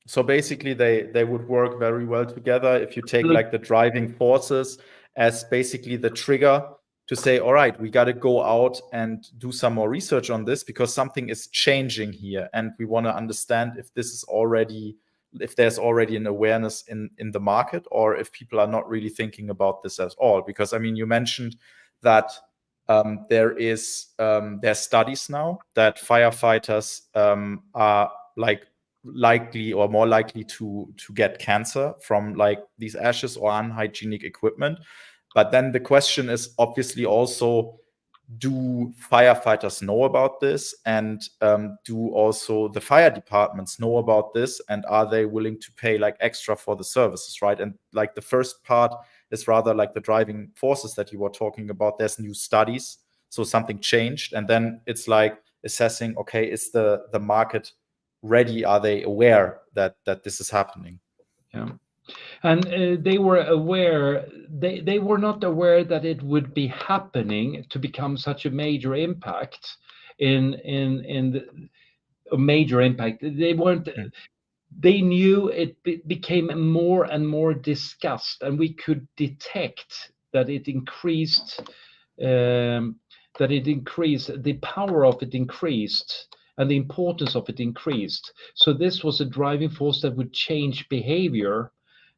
So basically, they would work very well together if you take like the driving forces as basically the trigger to say, all right, we got to go out and do some more research on this because something is changing here, and we want to understand if there's already an awareness in the market, or if people are not really thinking about this at all. Because I mean, you mentioned that there's studies now that firefighters are like likely or more likely to get cancer from like these ashes or unhygienic equipment. But then the question is obviously also, do firefighters know about this, and do also the fire departments know about this, and are they willing to pay like extra for the services, right? And like the first part is rather like the driving forces that you were talking about. There's new studies, so something changed, and then it's like assessing, okay, is the market ready? Are they aware that this is happening? Yeah. And they were aware, they were not aware that it would be happening to become such a major impact a major impact. They weren't, they knew it became more and more discussed, and we could detect that it increased, the power of it increased, and the importance of it increased. So this was a driving force that would change behavior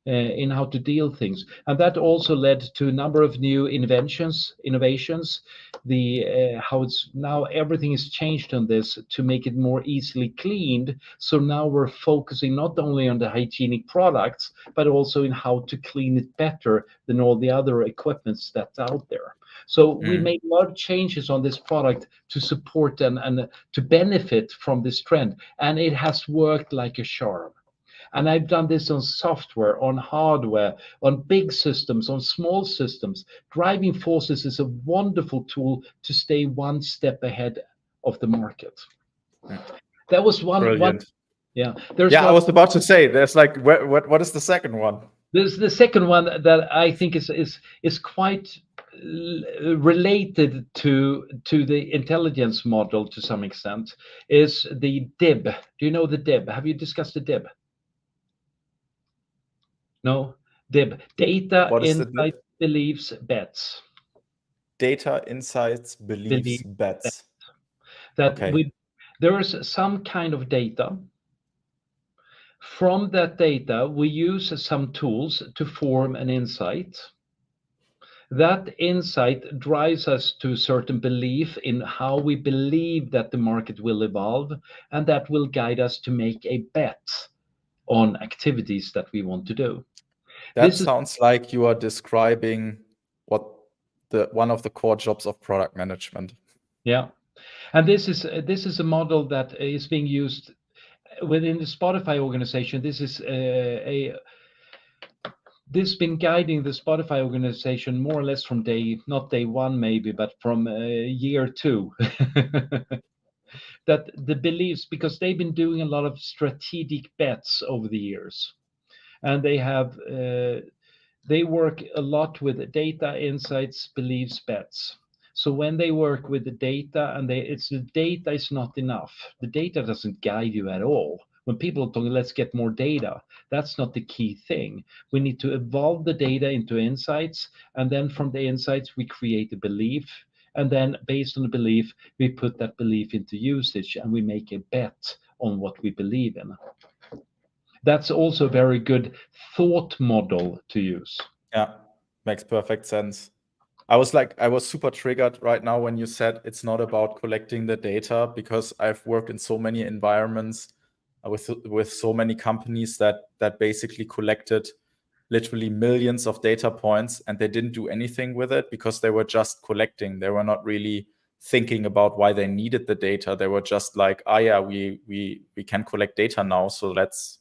in how to deal things, and that also led to a number of new innovations. How it's now everything is changed on this to make it more easily cleaned. So now we're focusing not only on the hygienic products, but also in how to clean it better than all the other equipments that's out there. So we made a lot of changes on this product to support and to benefit from this trend, and it has worked like a charm. And I've done this on software, on hardware, on big systems, on small systems. Driving forces is a wonderful tool to stay one step ahead of the market. That was one. Brilliant. Yeah. I was about to say, there's like, what is the second one? There's the second one that I think is quite related to the intelligence model to some extent, is the DIB. Do you know the DIB? Have you discussed the DIB? No, DIB. Data, insights, beliefs, bets. Data, insights, beliefs, bets. That there is some kind of data. From that data, we use some tools to form an insight. That insight drives us to a certain belief in how we believe that the market will evolve, and that will guide us to make a bet on activities that we want to do. That sounds like you are describing one of the core jobs of product management. Yeah, and this is a model that is being used within the Spotify organization. This has been guiding the Spotify organization more or less from not day one maybe, but from year two. That the beliefs, because they've been doing a lot of strategic bets over the years, and they work a lot with data, insights, beliefs, bets. So when they work with the data, and the data is not enough. The data doesn't guide you at all. When people are talking, let's get more data, that's not the key thing. We need to evolve the data into insights, and then from the insights we create a belief, and then based on the belief we put that belief into usage, and we make a bet on what we believe in. That's also a very good thought model to use. Yeah, makes perfect sense. I was super triggered right now when you said it's not about collecting the data, because I've worked in so many environments with so many companies that basically collected literally millions of data points, and they didn't do anything with it because they were just collecting. They were not really thinking about why they needed the data. They were just like, oh yeah, we can collect data now, so let's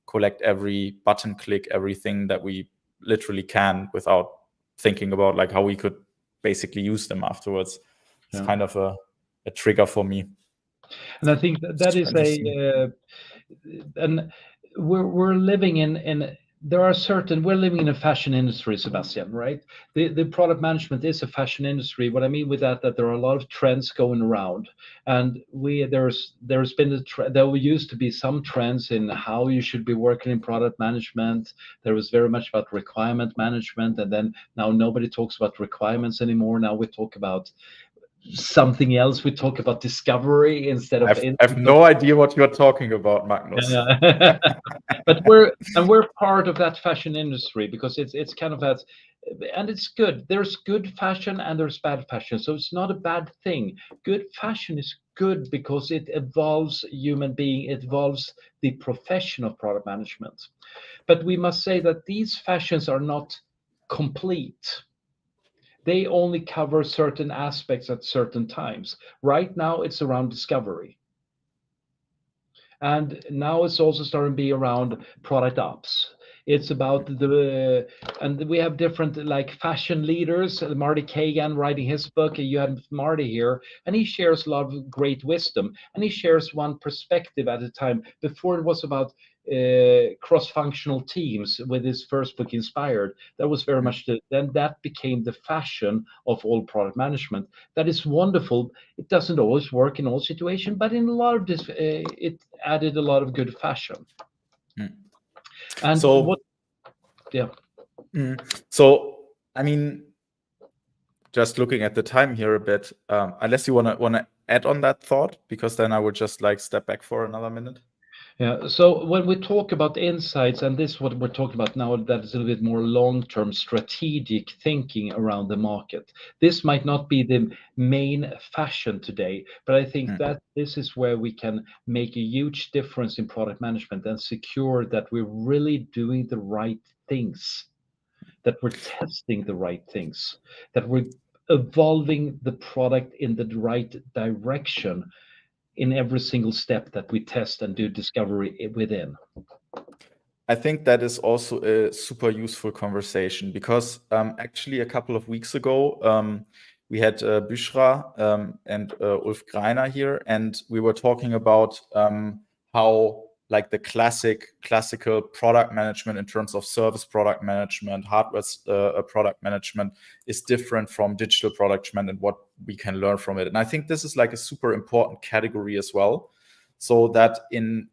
collect every button click, everything that we literally can, without thinking about like how we could basically use them afterwards. It's kind of a trigger for me. And I think that is and we're living in we're living in a fashion industry, Sebastian, right? The product management is a fashion industry. What I mean with that there are a lot of trends going around, and there's been there used to be some trends in how you should be working in product management. There was very much about requirement management, and then now nobody talks about requirements anymore. Now we talk about something else. We talk about discovery instead of. I have no idea what you're talking about, Magnus. Yeah. But we're part of that fashion industry because it's kind of that, and it's good. There's good fashion and there's bad fashion, so it's not a bad thing. Good fashion is good because it evolves human being, it evolves the profession of product management. But we must say that these fashions are not complete. They only cover certain aspects at certain times. Right now, it's around discovery. And now it's also starting to be around product ops. It's about and we have different like fashion leaders. Marty Kagan writing his book. You had Marty here, and he shares a lot of great wisdom. And he shares one perspective at a time. Before it was about cross-functional teams with his first book Inspired. That was very much then that became the fashion of all product management. That is wonderful. It doesn't always work in all situations, but in a lot of this it added a lot of good fashion. And so so I mean, just looking at the time here a bit, unless you want to add on that thought, because then I would just like step back for another minute. Yeah. So when we talk about insights, and this is what we're talking about now, that is a little bit more long-term strategic thinking around the market. This might not be the main fashion today, but I think that this is where we can make a huge difference in product management and secure that we're really doing the right things, that we're testing the right things, that we're evolving the product in the right direction in every single step that we test and do discovery within. I think that is also a super useful conversation because actually a couple of weeks ago, we had Bushra and Ulf Greiner here, and we were talking about how like the classical product management in terms of service product management, hardware product management is different from digital product management and what we can learn from it. And I think this is like a super important category as well. So that in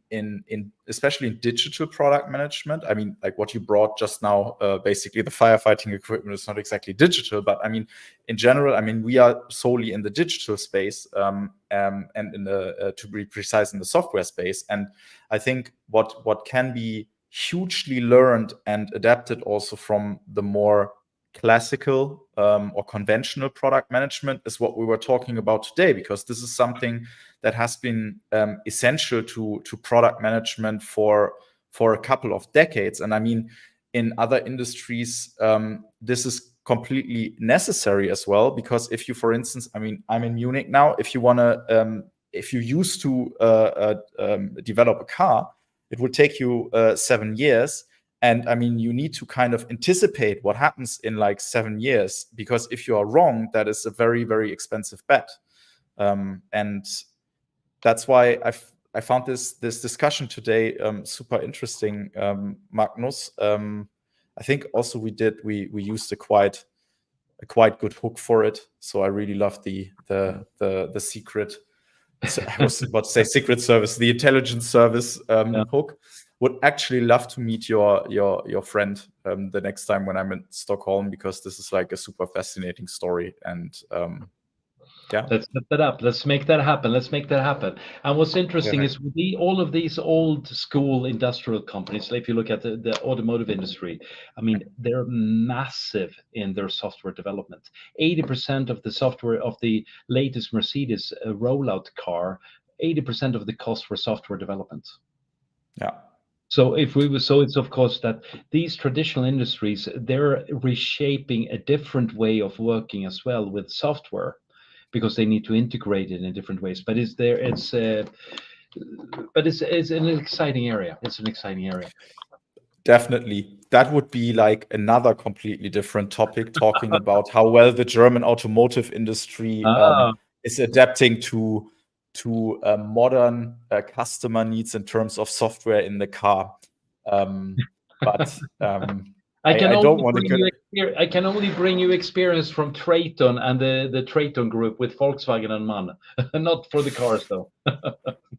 especially in digital product management, I mean, like what you brought just now, basically the firefighting equipment is not exactly digital, but I mean, in general, I mean, we are solely in the digital space, and in the to be precise, in the software space. And I think what can be hugely learned and adapted also from the more classical or conventional product management is what we were talking about today, because this is something that has been essential to product management for a couple of decades. And I mean, in other industries, this is completely necessary as well, because if you, for instance, I mean, I'm in Munich now. If you want to, if you used to develop a car, it would take you 7 years. And I mean, you need to kind of anticipate what happens in like 7 years, because if you are wrong, that is a very, very expensive bet. And that's why I found this discussion today super interesting, Magnus. I think also we used a quite good hook for it. So I really love the secret. So I was about to say secret service, the intelligence service hook. Would actually love to meet your friend the next time when I'm in Stockholm, because this is like a super fascinating story. And yeah, let's set that up. Let's make that happen. And what's interesting is all of these old school industrial companies, if you look at the automotive industry, I mean, they're massive in their software development. 80% of the software of the latest Mercedes rollout car, 80% of the cost for software development. Yeah. So it's of course that these traditional industries, they're reshaping a different way of working as well with software, because they need to integrate it in different ways. But it's an exciting area. It's an exciting area. Definitely. That would be like another completely different topic, talking about how well the German automotive industry is adapting to to modern customer needs in terms of software in the car. But I can don't only want to. I can only bring you experience from Traton and the Traton group with Volkswagen and MAN, not for the cars though.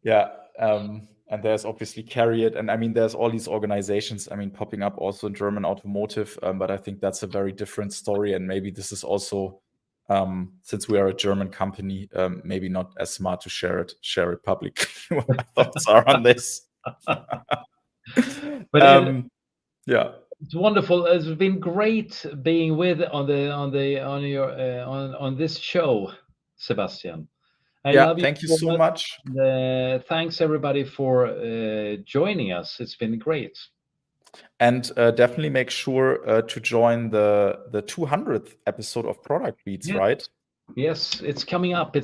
Yeah, and there's obviously Carriot, and I mean there's all these organizations. I mean popping up also in German automotive, but I think that's a very different story, and maybe this is also since we are a German company, maybe not as smart to share it publicly. What my thoughts are on this. But yeah. It's wonderful. It's been great being with on this show, Sebastian. I love you thank you so so much. Thanks everybody for joining us. It's been great. And definitely make sure to join the 200th episode of Product Beats, right? Yes, it's coming up.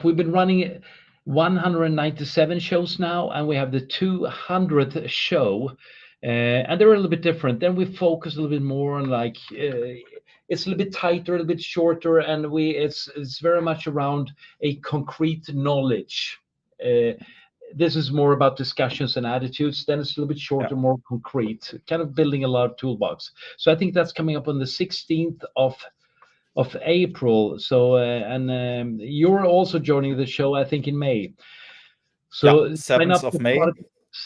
We've been running 197 shows now, and we have the 200th show. And they're a little bit different. Then we focus a little bit more on like it's a little bit tighter, a little bit shorter, and it's very much around a concrete knowledge. This is more about discussions and attitudes. Then it's a little bit shorter, more concrete, kind of building a lot of toolbox. So I think that's coming up on the 16th of April. So and you're also joining the show, I think, in May. So 7th of May.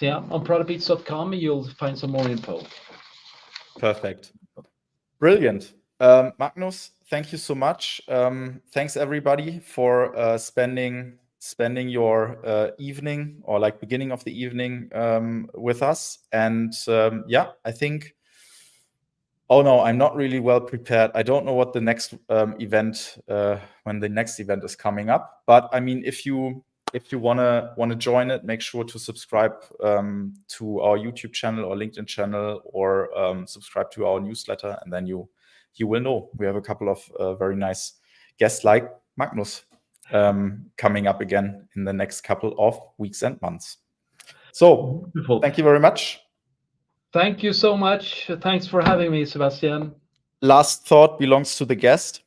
On productbeats.com, you'll find some more info. Perfect. Brilliant. Magnus, thank you so much. Thanks everybody for spending your evening or like beginning of the evening with us. And I think, oh no, I'm not really well prepared. I don't know what the next event, when the next event is coming up. But I mean, if you wanna join it, make sure to subscribe to our YouTube channel or LinkedIn channel, or subscribe to our newsletter, and then you will know. We have a couple of very nice guests like Magnus coming up again in the next couple of weeks and months. So wonderful. Thank you very much. Thank you so much. Thanks for having me, Sebastian. Last thought belongs to the guest.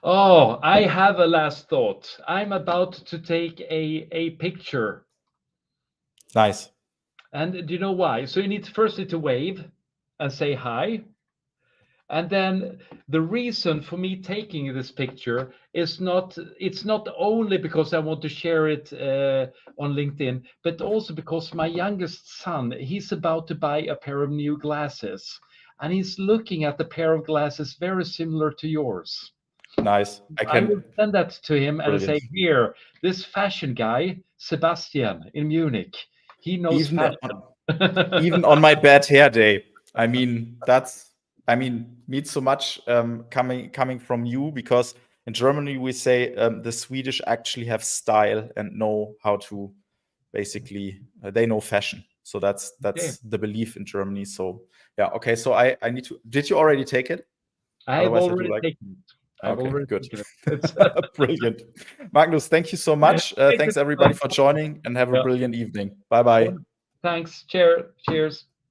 Oh, I have a last thought. I'm about to take a picture. Nice. And do you know why? So you need to wave and say hi. And then the reason for me taking this picture is it's not only because I want to share it on LinkedIn, but also because my youngest son, he's about to buy a pair of new glasses, and he's looking at the pair of glasses very similar to yours. Nice. I will send that to him and say, here, this fashion guy, Sebastian in Munich, he knows fashion. Even on my bad hair day. I mean, means so much coming from you, because in Germany we say the Swedish actually have style and know how to basically they know fashion. So that's the belief in Germany. So yeah, okay. So I need to. Did you already take it? I have already taken it. Okay, good. Brilliant. Magnus, thank you so much. Thanks everybody for joining, and have a brilliant evening. Bye-bye. Thanks. Cheers.